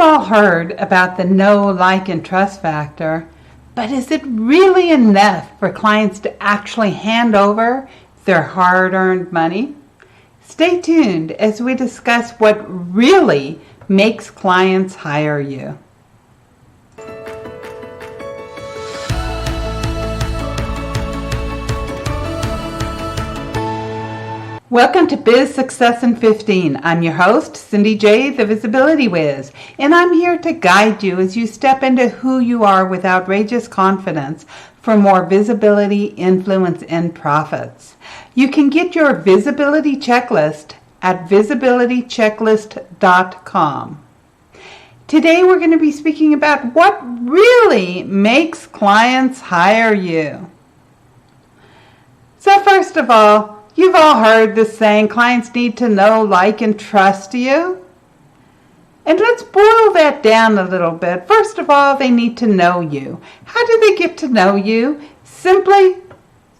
all heard about the know, like, and trust factor, but is it really enough for clients to actually hand over their hard-earned money? Stay tuned as we discuss what really makes clients hire you. Welcome to Biz Success in 15. I'm your host, Cindy J, the Visibility Wiz, and I'm here to guide you as you step into who you are with outrageous confidence for more visibility, influence, and profits. You can get your visibility checklist at visibilitychecklist.com. Today we're going to be speaking about what really makes clients hire you. So first of all, you've all heard this saying, clients need to know, like, and trust you. And let's boil that down a little bit. First of all, they need to know you. How do they get to know you? Simply,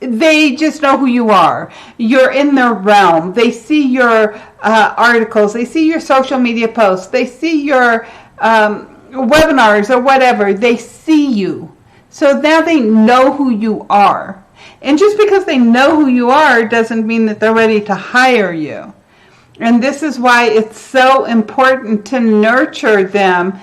they just know who you are. You're in their realm. They see your articles. They see your social media posts. They see your webinars or whatever. They see you. So now they know who you are. And just because they know who you are doesn't mean that they're ready to hire you. And this is why it's so important to nurture them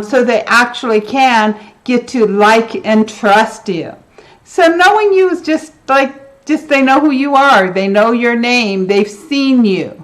so they actually can get to like and trust you. So knowing you is just they know who you are. They know your name. They've seen you.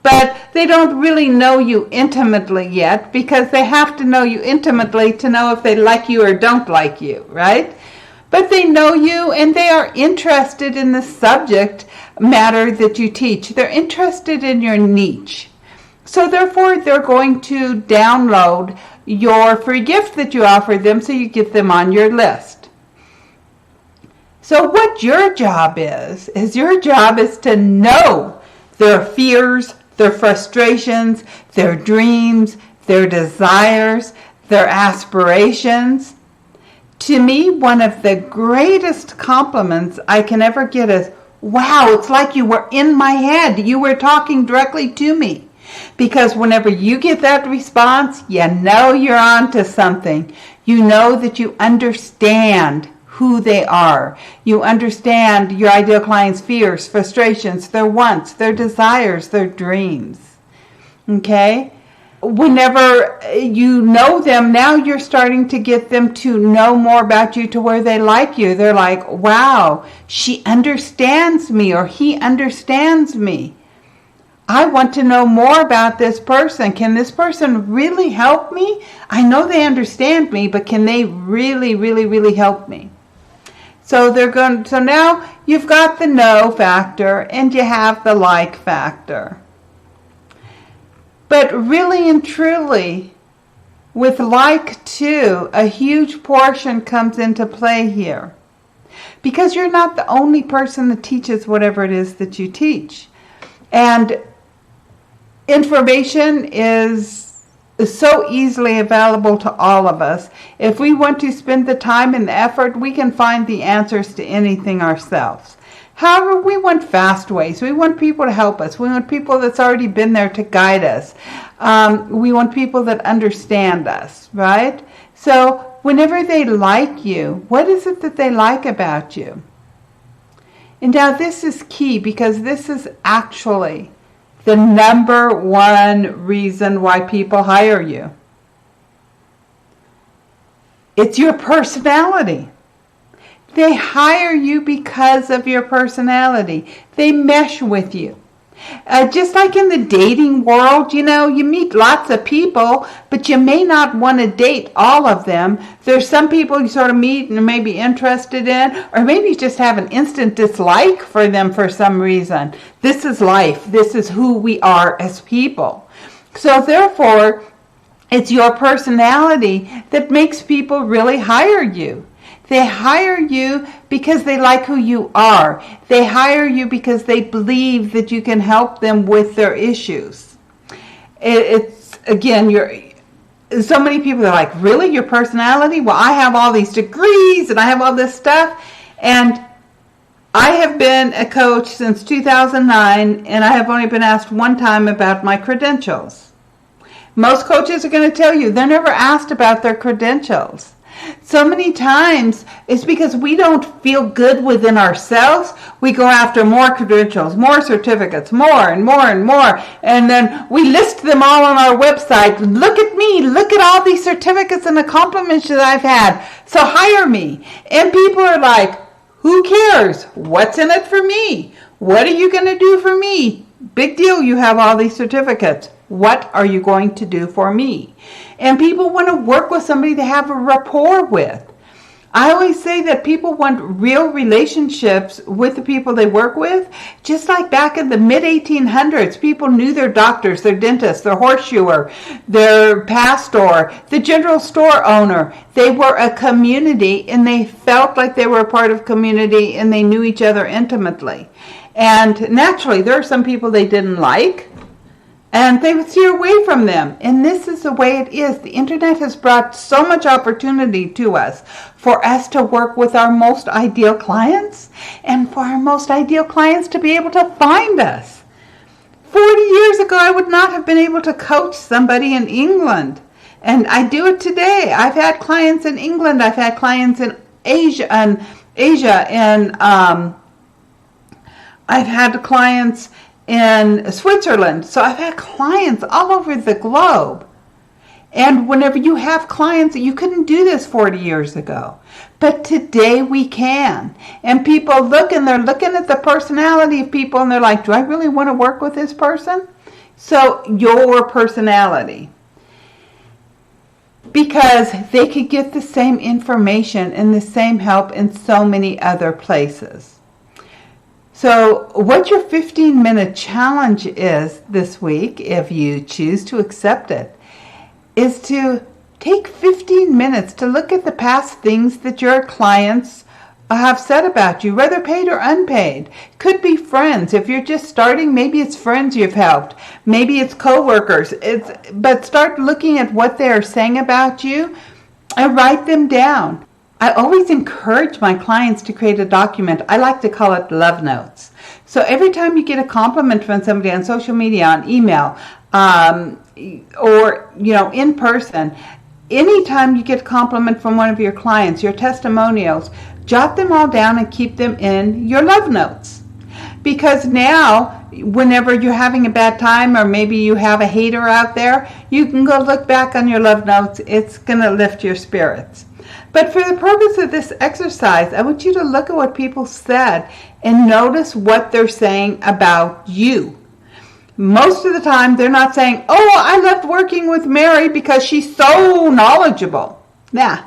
But they don't really know you intimately yet because they have to know you intimately to know if they like you or don't like you, right? But they know you and they are interested in the subject matter that you teach. They're interested in your niche. So therefore, they're going to download your free gift that you offer them so you get them on your list. So what your job is to know their fears, their frustrations, their dreams, their desires, their aspirations. To me, one of the greatest compliments I can ever get is, wow, it's like you were in my head. You were talking directly to me. Because whenever you get that response, you know you're on to something. You know that you understand who they are. You understand your ideal client's fears, frustrations, their wants, their desires, their dreams. Okay? Whenever you know them, now you're starting to get them to know more about you to where they like you. They're like, wow, she understands me or he understands me. I want to know more about this person. Can this person really help me? I know they understand me, but can they really, really, really help me? So now you've got the know factor and you have the like factor. But really and truly, with like too, a huge portion comes into play here. Because you're not the only person that teaches whatever it is that you teach. And information is so easily available to all of us. If we want to spend the time and the effort, we can find the answers to anything ourselves. However, we want fast ways. We want people to help us. We want people that's already been there to guide us. We want people that understand us, right? So whenever they like you, what is it that they like about you? And now this is key because this is actually the number one reason why people hire you. It's your personality. They hire you because of your personality. They mesh with you. Just like in the dating world, you meet lots of people, but you may not want to date all of them. There's some people you sort of meet and may be interested in, or maybe you just have an instant dislike for them for some reason. This is life. This is who we are as people. So therefore, it's your personality that makes people really hire you. They hire you because they like who you are. They hire you because they believe that you can help them with their issues. It's again, so many people are like, really, your personality? Well, I have all these degrees and I have all this stuff. And I have been a coach since 2009, and I have only been asked one time about my credentials. Most coaches are going to tell you they're never asked about their credentials. So many times it's because we don't feel good within ourselves. We go after more credentials, more certificates, more and more and more. And then we list them all on our website. Look at me. Look at all these certificates and accomplishments that I've had. So hire me. And people are like, who cares? What's in it for me? What are you going to do for me? Big deal, you have all these certificates. What are you going to do for me? And people want to work with somebody they have a rapport with. I always say that people want real relationships with the people they work with. Just like back in the mid-1800s, people knew their doctors, their dentists, their horseshoer, their pastor, the general store owner. They were a community and they felt like they were a part of community and they knew each other intimately. And naturally, there are some people they didn't like, and they would steer away from them. And this is the way it is. The internet has brought so much opportunity to us for us to work with our most ideal clients and for our most ideal clients to be able to find us. 40 years ago, I would not have been able to coach somebody in England. And I do it today. I've had clients in England. I've had clients in Asia, and I've had clients in Switzerland. So I've had clients all over the globe. And whenever you have clients, you couldn't do this 40 years ago. But today we can. And people look and they're looking at the personality of people and they're like, do I really want to work with this person? So your personality. Because they could get the same information and the same help in so many other places. So what your 15-minute challenge is this week, if you choose to accept it, is to take 15 minutes to look at the past things that your clients have said about you, whether paid or unpaid. Could be friends. If you're just starting, maybe it's friends you've helped. Maybe it's coworkers. But start looking at what they are saying about you and write them down. I always encourage my clients to create a document. I like to call it love notes. So every time you get a compliment from somebody on social media, on email, or in person, anytime you get a compliment from one of your clients, your testimonials, jot them all down and keep them in your love notes. Because now, whenever you're having a bad time or maybe you have a hater out there, you can go look back on your love notes. It's going to lift your spirits. But for the purpose of this exercise, I want you to look at what people said and notice what they're saying about you. Most of the time, they're not saying, oh, I loved working with Mary because she's so knowledgeable. Nah.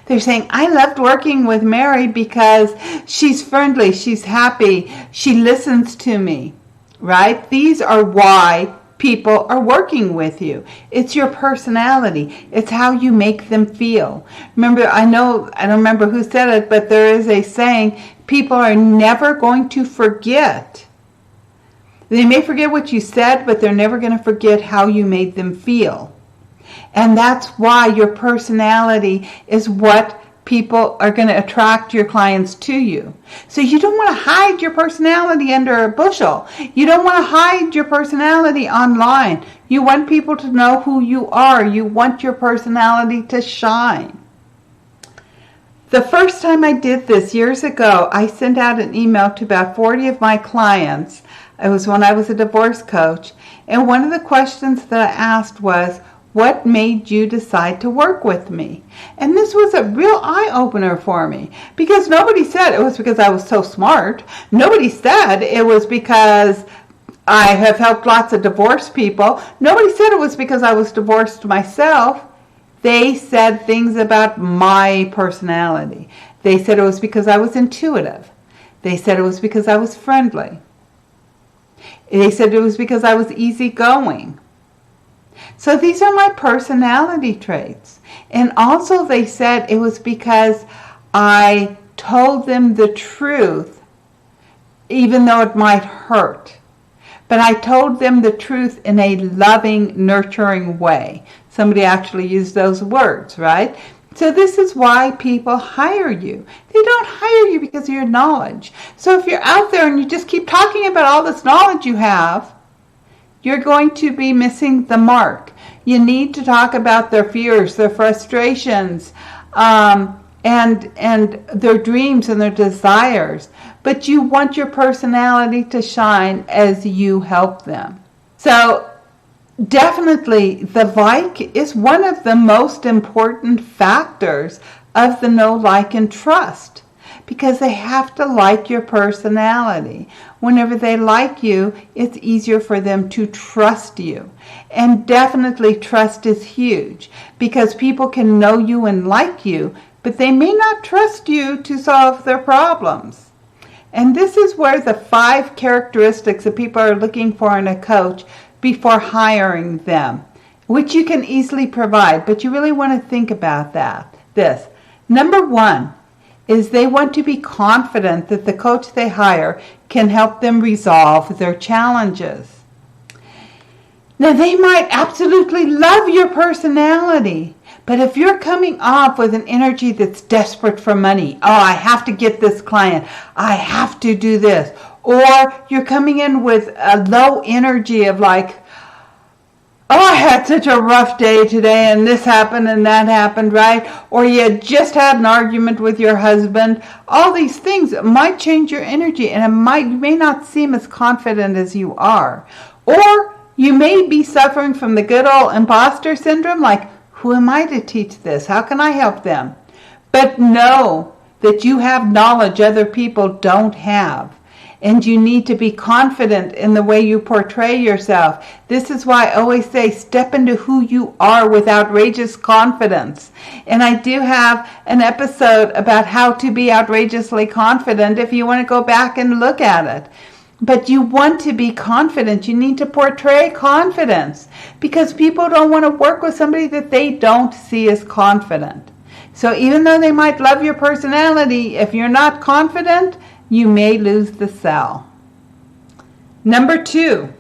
They're saying, I loved working with Mary because she's friendly, she's happy, she listens to me, right? These are why people are working with you. It's your personality. It's how you make them feel. Remember, I don't remember who said it, but there is a saying, people are never going to forget. They may forget what you said, but they're never going to forget how you made them feel. And that's why your personality is what people are going to attract your clients to you. So you don't want to hide your personality under a bushel. You don't want to hide your personality online. You want people to know who you are. You want your personality to shine. The first time I did this years ago, I sent out an email to about 40 of my clients. It was when I was a divorce coach. And one of the questions that I asked was, what made you decide to work with me? And this was a real eye-opener for me, because nobody said it was because I was so smart. Nobody said it was because I have helped lots of divorced people. Nobody said it was because I was divorced myself. They said things about my personality. They said it was because I was intuitive. They said it was because I was friendly. They said it was because I was easygoing. So these are my personality traits. And also they said it was because I told them the truth, even though it might hurt. But I told them the truth in a loving, nurturing way. Somebody actually used those words, right? So this is why people hire you. They don't hire you because of your knowledge. So if you're out there and you just keep talking about all this knowledge you have, you're going to be missing the mark. You need to talk about their fears, their frustrations, and their dreams and their desires. But you want your personality to shine as you help them. So definitely the like is one of the most important factors of the know, like, and trust, because they have to like your personality. Whenever they like you, it's easier for them to trust you. And definitely trust is huge, because people can know you and like you, but they may not trust you to solve their problems. And this is where the 5 characteristics that people are looking for in a coach before hiring them, which you can easily provide, but you really want to think about this. Number 1 is they want to be confident that the coach they hire can help them resolve their challenges. Now, they might absolutely love your personality, but if you're coming off with an energy that's desperate for money, oh, I have to get this client, I have to do this, or you're coming in with a low energy of like, oh, I had such a rough day today and this happened and that happened, right? Or you just had an argument with your husband. All these things might change your energy, and you may not seem as confident as you are. Or you may be suffering from the good old imposter syndrome, like, who am I to teach this? How can I help them? But know that you have knowledge other people don't have. And you need to be confident in the way you portray yourself. This is why I always say, step into who you are with outrageous confidence. And I do have an episode about how to be outrageously confident if you want to go back and look at it. But you want to be confident. You need to portray confidence, because people don't want to work with somebody that they don't see as confident. So even though they might love your personality, if you're not confident, you may lose the sale. Number 2,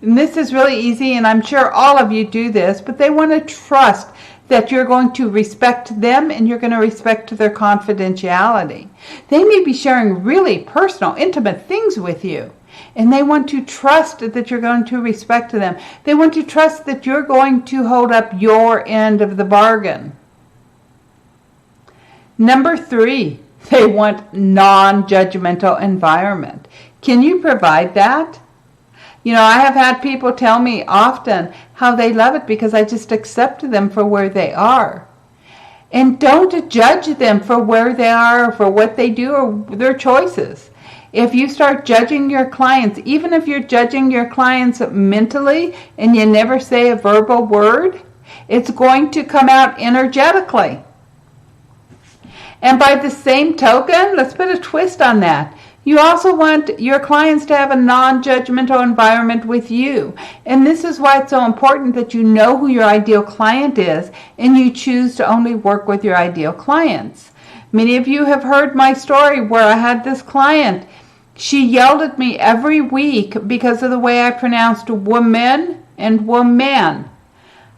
and this is really easy, and I'm sure all of you do this, but they want to trust that you're going to respect them and you're going to respect their confidentiality. They may be sharing really personal, intimate things with you, and they want to trust that you're going to respect them. They want to trust that you're going to hold up your end of the bargain. Number 3, they want non-judgmental environment. Can you provide that? You know, I have had people tell me often how they love it because I just accept them for where they are. And don't judge them for where they are or for what they do or their choices. If you start judging your clients, even if you're judging your clients mentally and you never say a verbal word, it's going to come out energetically. And by the same token, let's put a twist on that. You also want your clients to have a non-judgmental environment with you. And this is why it's so important that you know who your ideal client is and you choose to only work with your ideal clients. Many of you have heard my story where I had this client. She yelled at me every week because of the way I pronounced woman and woman.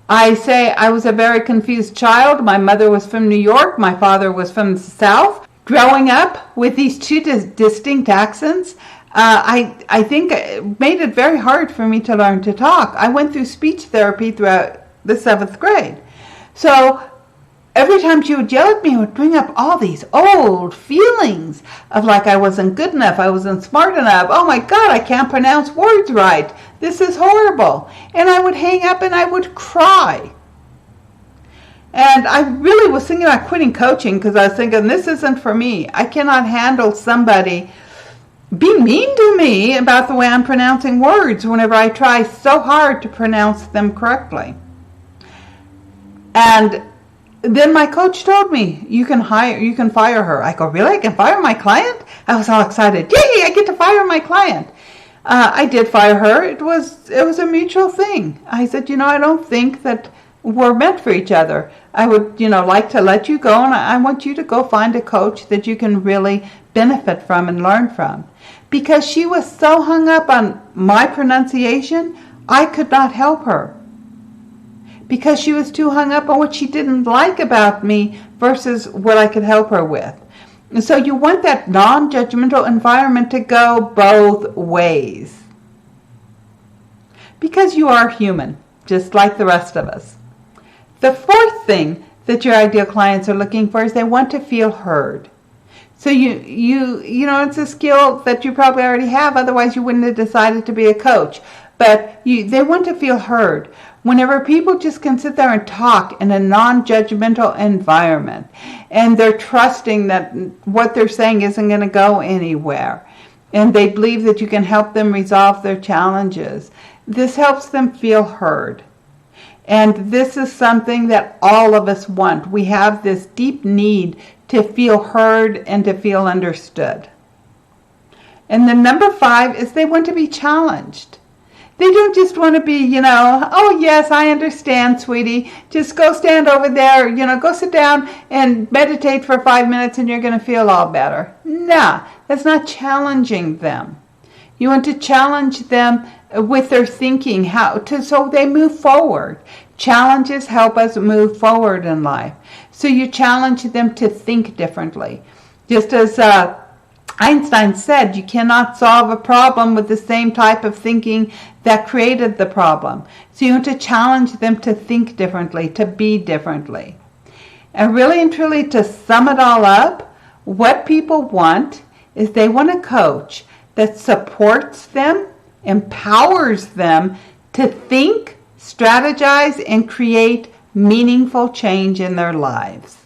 I say I was a very confused child. My mother was from New York. My father was from the South. Growing up with these 2 distinct accents, I think it made it very hard for me to learn to talk. I went through speech therapy throughout the 7th grade. So every time she would yell at me, it would bring up all these old feelings of like I wasn't good enough, I wasn't smart enough. Oh my God, I can't pronounce words right. This is horrible. And I would hang up and I would cry. And I really was thinking about quitting coaching because I was thinking, this isn't for me. I cannot handle somebody being mean to me about the way I'm pronouncing words whenever I try so hard to pronounce them correctly. And then my coach told me, you can fire her. I go, really? I can fire my client? I was all excited. Yay, I get to fire my client. I did fire her. It was a mutual thing. I said, I don't think that we're meant for each other. I would, like to let you go, and I want you to go find a coach that you can really benefit from and learn from. Because she was so hung up on my pronunciation, I could not help her. Because she was too hung up on what she didn't like about me versus what I could help her with. And so you want that non-judgmental environment to go both ways. because you are human, just like the rest of us. The fourth thing that your ideal clients are looking for is they want to feel heard. So you know, it's a skill that you probably already have, otherwise you wouldn't have decided to be a coach. But they want to feel heard. Whenever people just can sit there and talk in a non-judgmental environment, and they're trusting that what they're saying isn't going to go anywhere, and they believe that you can help them resolve their challenges, this helps them feel heard. And this is something that all of us want. We have this deep need to feel heard and to feel understood. And the number 5 is they want to be challenged. They don't just want to be, oh yes, I understand, sweetie. Just go stand over there, go sit down and meditate for 5 minutes and you're going to feel all better. Nah, that's not challenging them. You want to challenge them with their thinking, so they move forward. Challenges help us move forward in life. So you challenge them to think differently. Just as Einstein said, you cannot solve a problem with the same type of thinking that created the problem. So you want to challenge them to think differently, to be differently. And really and truly, to sum it all up, what people want is they want a coach that supports them, empowers them to think, strategize, and create meaningful change in their lives.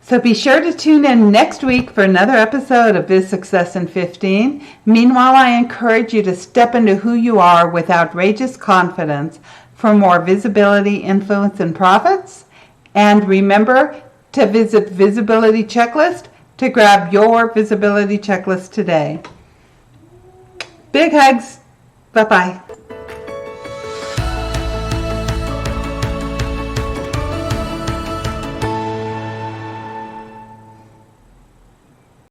So be sure to tune in next week for another episode of Biz Success in 15. Meanwhile, I encourage you to step into who you are with outrageous confidence for more visibility, influence, and profits. And remember to visit Visibility Checklist to grab your visibility checklist today. Big hugs. Bye-bye.